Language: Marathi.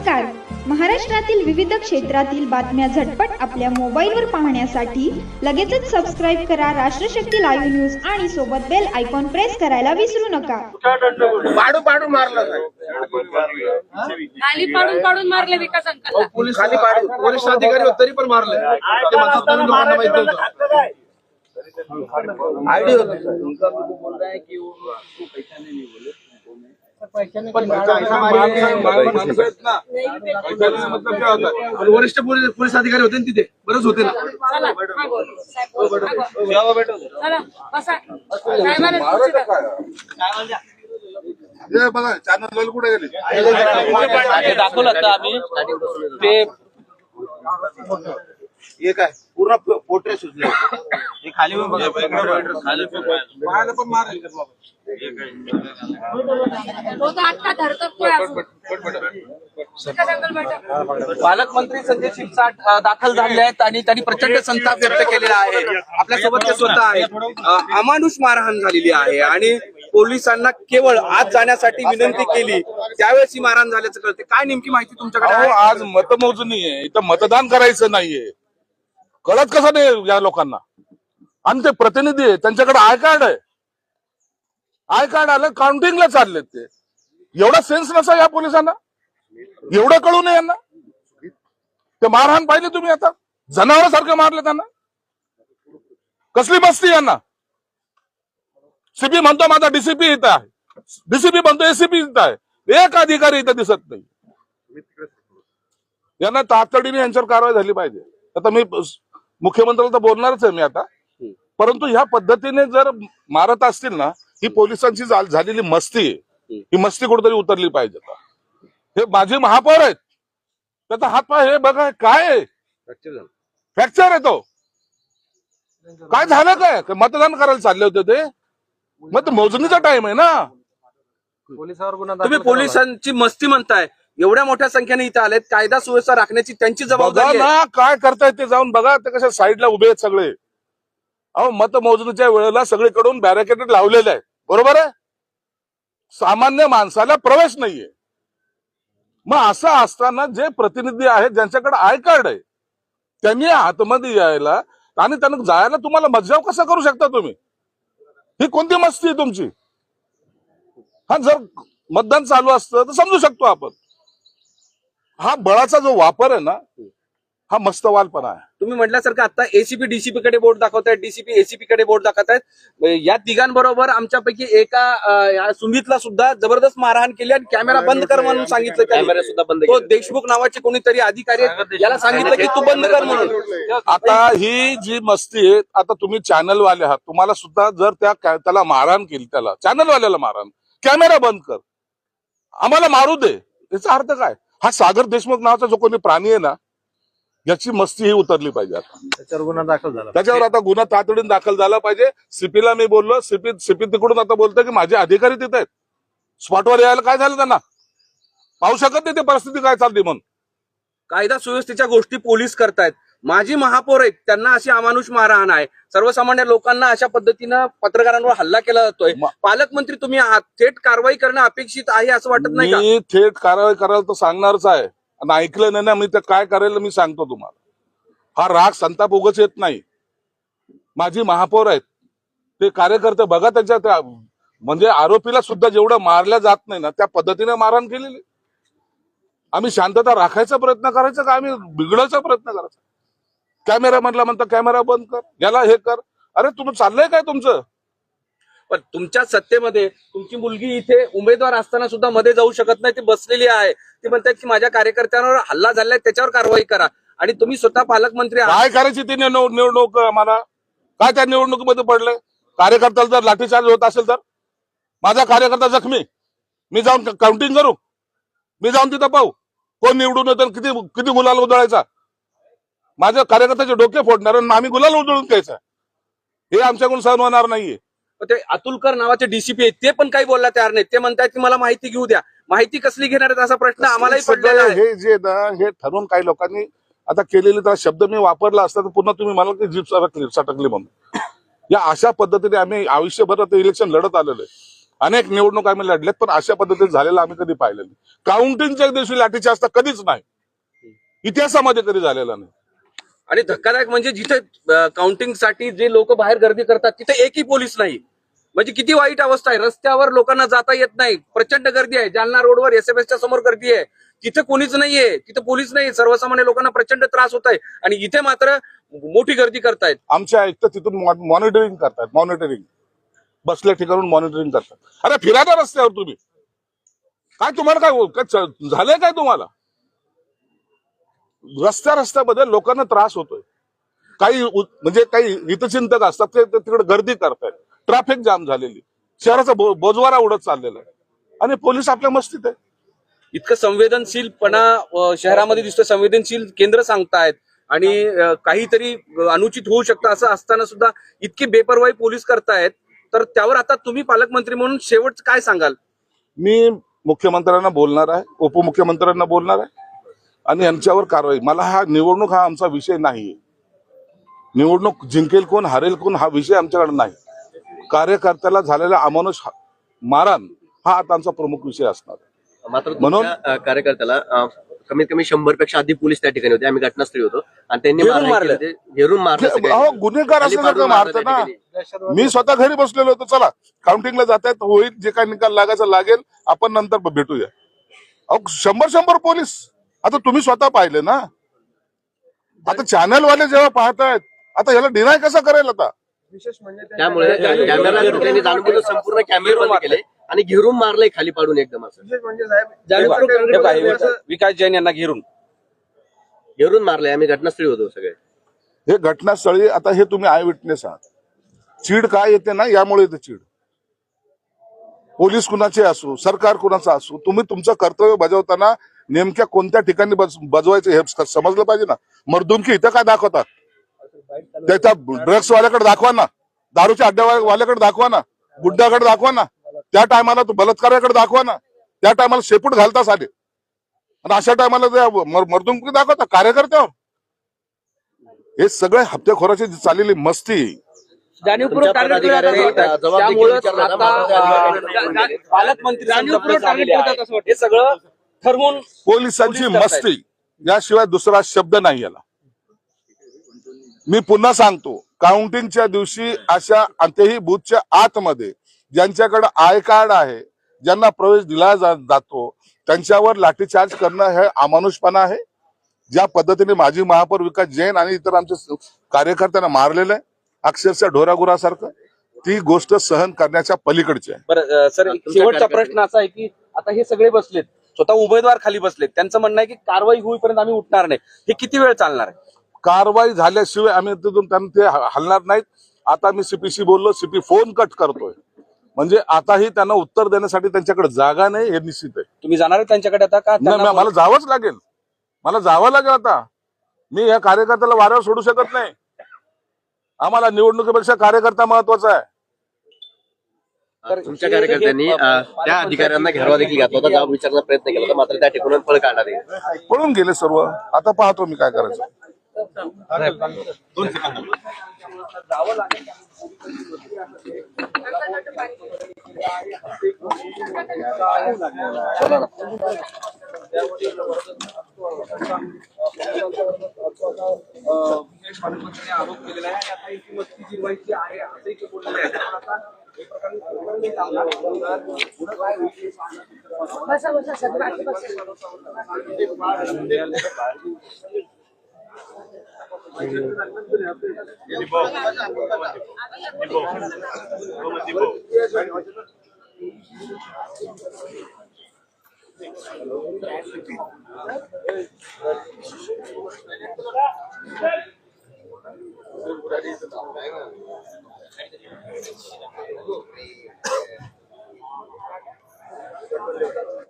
नमस्कार. महाराष्ट्रातील विविध क्षेत्रातील बातम्या झटपट आपल्या मोबाईलवर पाहण्यासाठी लगेचच सबस्क्राईब करा राष्ट्रशक्ती लाईव्ह न्यूज आणि सोबत बेल आयकॉन प्रेस करायला विसरू नका. पाडू पाडू मारलं खाली पाडून मारले विकास अंकल. पोलीस खाली पाडू पोलीस अधिकारी होते तरी पण मारले. ते म्हणतात तुम्ही लोकांना माहित नव्हतं. आयडी वरिष्ठ पोलीस अधिकारी होते तिथे बरंच होते ना. बघा चॅनल कुठे गेले दाखवलं आता आम्ही ते हे काय पूर्ण पोटरे सुचले. हे खाली खाली पण मारेल पालकमंत्री संजय शिरसाट दाखल झाले आहेत आणि त्यांनी प्रचंड संताप व्यक्त केलेला आहे. आपल्यासोबत ते स्वतः आहेत. अमानुष मारहाण झालेली आहे आणि पोलिसांना केवळ आत जाण्यासाठी विनंती केली त्यावेळेस ही मारहाण झाल्याचं कळते. काय नेमकी माहिती तुमच्याकडे आहे? आज मतमोजणी आहे, इथं मतदान करायचं नाहीये. कळत कसं नाही या लोकांना? आणि ते प्रतिनिधी आहे त्यांच्याकडे आय कार्ड आहे. आय कार्ड आलं काउंटिंगला चाललेत ते. एवढा सेन्स नसा या पोलिसांना? एवढं कळू नये यांना? ते मारहाण पाहिली तुम्ही आता? जनावरांसारखं मारलं त्यांना. कसली मस्ती यांना? सीपी म्हणतो माझा डीसीपी इथं आहे, डीसीपी म्हणतो एसीपी इथं आहे, एक अधिकारी इथं दिसत नाही. यांना तातडीने यांच्यावर कारवाई झाली पाहिजे. आता मी मुख्यमंत्र्याला तर बोलणारच आहे मी आता. परंतु ह्या पद्धतीने जर मारत असतील ना, ही पोलिसांची झालेली मस्ती, ही मस्ती कुठेतरी उतरली पाहिजे. हे माझे महापौर आहेत, त्याचा हातपाय हे बघा काय फ्रॅक्चर आहे. तो काय झालं काय? मतदान करायला चालले होते ते. मग मोजणीचा टाइम आहे ना. तुम्ही पोलिसांची मस्ती म्हणताय. एवढ्या मोठ्या संख्येने इथं आलेत. कायदा सुव्यवस्था राखण्याची त्यांची जबाबदारी आहे. काय करतायत ते जाऊन बघा. ते कशा साईडला उभे आहेत सगळे. अहो मतमोजणीच्या वेळेला सगळीकडून बॅरिकेड लावलेले आहे, बरोबर आहे. सामान्य माणसाला प्रवेश नाहीये. मग असं असताना जे प्रतिनिधी आहेत ज्यांच्याकडे आय कार्ड आहे त्यांनी आतमध्ये यायला आणि त्यांना जायला तुम्हाला मज्जाव कसा करू शकता तुम्ही? ही कोणती मस्ती आहे तुमची? हा जर मतदान चालू असतं तर समजू शकतो आपण. हा बळाचा जो वापर आहे ना, हा मस्तवालपणा आहे. तुम्ही म्हटल्यासारखं आता एसीपी डीसीपी कडे बोट दाखवतायत, डीसीपी एसीपी कडे बोट दाखवतायत. या तिघांबरोबर आमच्यापैकी एका सुमितला सुद्धा जबरदस्त मारहाण केली आणि कॅमेरा बंद कर म्हणून सांगितलं. कॅमेरा सुद्धा बंद. तो देशमुख नावाचे कोणीतरी अधिकारी याला सांगितलं की तू बंद कर म्हणून. आता ही जी मस्ती आहे, आता तुम्ही चॅनलवाले आहात, तुम्हाला सुद्धा जर त्याला मारहाण केली, त्याला चॅनलवाल्याला मारहाण, कॅमेरा बंद कर, आम्हाला मारू दे, याचा अर्थ काय? हा सागर देशमुख नावाचा जो कोणी प्राणी आहे ना, याची मस्ती ही उतरली पाहिजे. आता त्याच्यावर गुन्हा दाखल झाला. त्याच्यावर आता गुन्हा तातडीने दाखल झाला पाहिजे. सीपीला मी बोललो, सीपी तिकडून आता बोलतोय की माझे अधिकारी तिथे आहेत. स्पॉटवर यायला काय झालं त्यांना? पाहू शकत नाही ते परिस्थिती काय चालली म्हणून. कायदा सुव्यवस्थेच्या गोष्टी पोलीस करतायत. माजी महापौर आहेत, त्यांना अशी अमानुष मारहाण आहे. सर्वसामान्य लोकांना अशा पद्धतीनं पत्रकारांवर हल्ला केला जातोय. पालकमंत्री तुम्ही आहात, थेट कारवाई करणं अपेक्षित आहे असं वाटत नाही का? मी थेट कारवाई करायला तर सांगणारच आहे. आणि ऐकलं नाही ना मी तर काय करेल मी सांगतो तुम्हाला. हा राग संताप उगाच येत नाही. माझी महापौर आहेत, ते कार्यकर्ते बघा त्यांच्या म्हणजे आरोपीला सुद्धा जेवढं मारल्या जात नाही ना, त्या पद्धतीने मारहाण केलेली. आम्ही शांतता राखायचा प्रयत्न करायचा का आम्ही बिघडायचा प्रयत्न करायचा? कॅमेरा म्हणता कॅमेरा बंद कर, याला हे कर. अरे तुम्ही चाललंय काय तुमचं? पण तुमच्या सत्तेमध्ये तुमची मुलगी इथे उमेदवार असताना सुद्धा मध्ये जाऊ शकत नाही. ती बसलेली आहे. ती म्हणतात की माझ्या कार्यकर्त्यांवर हल्ला झालाय, त्याच्यावर कारवाई करा. आणि तुम्ही स्वतः पालकमंत्री आहात. काय करायची ती निवडणूक? आम्हाला काय त्या निवडणुकीमध्ये पडलंय? कार्यकर्त्याला जर लाठीचार्ज होत असेल तर माझा कार्यकर्ता जखमी, मी जाऊन काउंटिंग करू, मी जाऊन तिथं पाहू कोण निवडून येतं, किती गुलाल उधळायचा. माझ्या कार्यकर्त्याचे डोके फोडणार आणि आम्ही गुलाल उधळून घ्यायचा, हे आमच्याकडून सहन होणार नाहीये. ते अतुलकर नावाचे डीसीपी आहेत, ते पण काही बोलला तयार नाही. ते म्हणतात की मला माहिती घेऊ द्या. माहिती कसली घेणार आहेत असा प्रश्न आम्हालाही पडलेला आहे. हे जे ना हे ठरवून काही लोकांनी आता केलेली, तर शब्द मी वापरला असता तर पुन्हा तुम्ही मला की जीप सटकली म्हणून. या अशा पद्धतीने आम्ही आयुष्यभर इलेक्शन लढत आलेलो आहे. अनेक निवडणूक आम्ही लढल्यात, पण अशा पद्धतीने झालेलं आम्ही कधी पाहिलं नाही. काउंटिंगच्या दिवशी लाठीचार्ज तर कधीच नाही, इतिहासामध्ये कधी झालेला नाही. आणि धक्कादायक म्हणजे जिथे काउंटिंग साठी जे लोक बाहेर गर्दी करतात तिथे एकही पोलीस नाही. म्हणजे किती वाईट अवस्था आहे. रस्त्यावर लोकांना जाता येत नाही, प्रचंड गर्दी आहे. जालना रोडवर एसएमएसच्या समोर गर्दी आहे, तिथे कोणीच नाहीये, तिथे पोलीस नाही. सर्वसामान्य लोकांना प्रचंड त्रास होत आहे आणि इथे मात्र मोठी गर्दी करतायत. आमच्या आयुक्त तिथून मॉनिटरिंग करतात, मॉनिटरिंग बसल्या ठिकाणून मॉनिटरिंग करतात. अरे फिरा ना रस्त्यावर तुम्ही, काय तुम्हाला काय झालंय काय तुम्हाला? रस्त्यामध्ये लोकांना त्रास होतोय. काही म्हणजे काही हितचिंतक असतात ते तिकडे गर्दी करतायत, ट्रॅफिक जाम झालेली, शहराचा बोजवारा उडत चाललेला आहे आणि पोलीस आपल्या मस्तीत आहे. इतकं संवेदनशीलपणा शहरामध्ये दिसतोय, संवेदनशील केंद्र सांगतायत आणि काहीतरी अनुचित होऊ शकतं असं असताना सुद्धा इतकी बेपर्वाई पोलीस करतायत. तर त्यावर आता तुम्ही पालकमंत्री म्हणून शेवट काय सांगाल? मी मुख्यमंत्र्यांना बोलणार आहे, उपमुख्यमंत्र्यांना बोलणार आहे आणि यांच्यावर कारवाई. मला हा निवडणूक हा आमचा विषय नाही. निवडणूक जिंकेल कोण हारेल कोण हा विषय आमच्याकडे नाही. कार्यकर्त्याला झालेला अमानुष मारहाण हा आता आमचा प्रमुख विषय असणार. मात्र म्हणून कार्यकर्त्याला कमीत कमी 100 पेक्षा अधिक पोलीस त्या ठिकाणी होते. आम्ही घटनास्थळी होतो आणि त्यांनी घेरून मारलं. गुन्हेगार असल्यासारखं मारतं ना. मी स्वतः घरी बसलेलो होतो, चला काउंटिंगला जातायत, होईल जे काही निकाल लागायचा लागेल, आपण नंतर भेटूया. अहो 100 पोलीस आता तुम्ही स्वतः पाहिले ना. आता चॅनलवाले जेव्हा पाहतायत, आता याला डिनाय कसा करेल आता? त्यामुळे कॅमेरा जाणून संपूर्ण कॅमेरा बंद केले आणि घेरून मारलंय खाली पाडून एकदम असं. विकास जैन यांना घेरून मारलंय. आम्ही घटनास्थळी होतो सगळे. हे घटनास्थळी आता हे तुम्ही आय विटनेस आहात. चीड काय येते ना, यामुळे येते चीड. पोलीस कुणाचे असो, सरकार कुणाचा असो, तुम्ही तुमचं कर्तव्य बजावताना नेमक्या कोणत्या ठिकाणी बजवायचं हे समजलं पाहिजे ना. मर्दुमकी इथं काय दाखवतात? त्याच्या ड्रग्स वाल्याकडे दाखवा ना, दारूच्या अड्ड्यावाल्याकडे दाखवा ना, गुड्ड्याकडे दाखवा ना, त्या टायमाला तो बलात्काराकडे दाखवा ना, त्या टायमाला शेपूट घालताच आले आणि अशा टायमाला मर्दुमकी दाखवता कार्यकर्त्यावर. हे सगळे हप्तेखोराची चाललेली मस्ती. जाणीवपूर्वक टार्गेट केलं जातं. त्यामुळे पालकमंत्री हे सगळं ठरवून पोलिसांची मस्ती याशिवाय दुसरा शब्द नाही याला. मी पुन्हा सांगतो, काउंटिंगच्या दिवशी अशा अंतही बूथच्या आतमध्ये ज्यांच्याकडे आय कार्ड आहे, ज्यांना प्रवेश दिला जातो, त्यांच्यावर लाठीचार्ज करणं हे अमानुषपणा आहे. ज्या पद्धतीने माजी महापौर विकास जैन आणि इतर आमच्या कार्यकर्त्यांना मारलेलं आहे अक्षरशः ढोरागुरासारखं, ती गोष्ट सहन करण्याच्या पलीकडची आहे. बरं सर, शेवटचा प्रश्न असा आहे की आता हे सगळे बसलेत, स्वतः उमेदवार खाली बसलेत, त्यांचं म्हणणं आहे की कारवाई होईपर्यंत आम्ही उठणार नाही. हे किती वेळ चालणार आहे? कारवाई झाल्याशिवाय आम्ही तिथून त्यांना ते हलणार नाहीत. आता मी सीपीशी बोललो, सीपी फोन कट करतोय, म्हणजे आताही त्यांना उत्तर देण्यासाठी त्यांच्याकडे जागा नाही हे निश्चित आहे. तुम्ही जाणार आहे त्यांच्याकडे आता का? मला जावंच लागेल, मला जावं लागेल. आता मी या कार्यकर्त्याला वाऱ्यावर सोडू शकत नाही. आम्हाला निवडणुकीपेक्षा कार्यकर्ता महत्वाचा आहे. तुमच्या कार्यकर्त्यांनी त्या अधिकाऱ्यांना घेरावा देखील घातला होता, जबाब विचारण्याचा प्रयत्न केला होता, मात्र त्या ठिकाणून पळ काढणार आहे. पळून गेले सर्व. आता पाहतो मी काय करायचं. आरोप केलेला आहे आणि आता इथे मस्ती जिरवायची आहे असंही ते बोललेले आहे.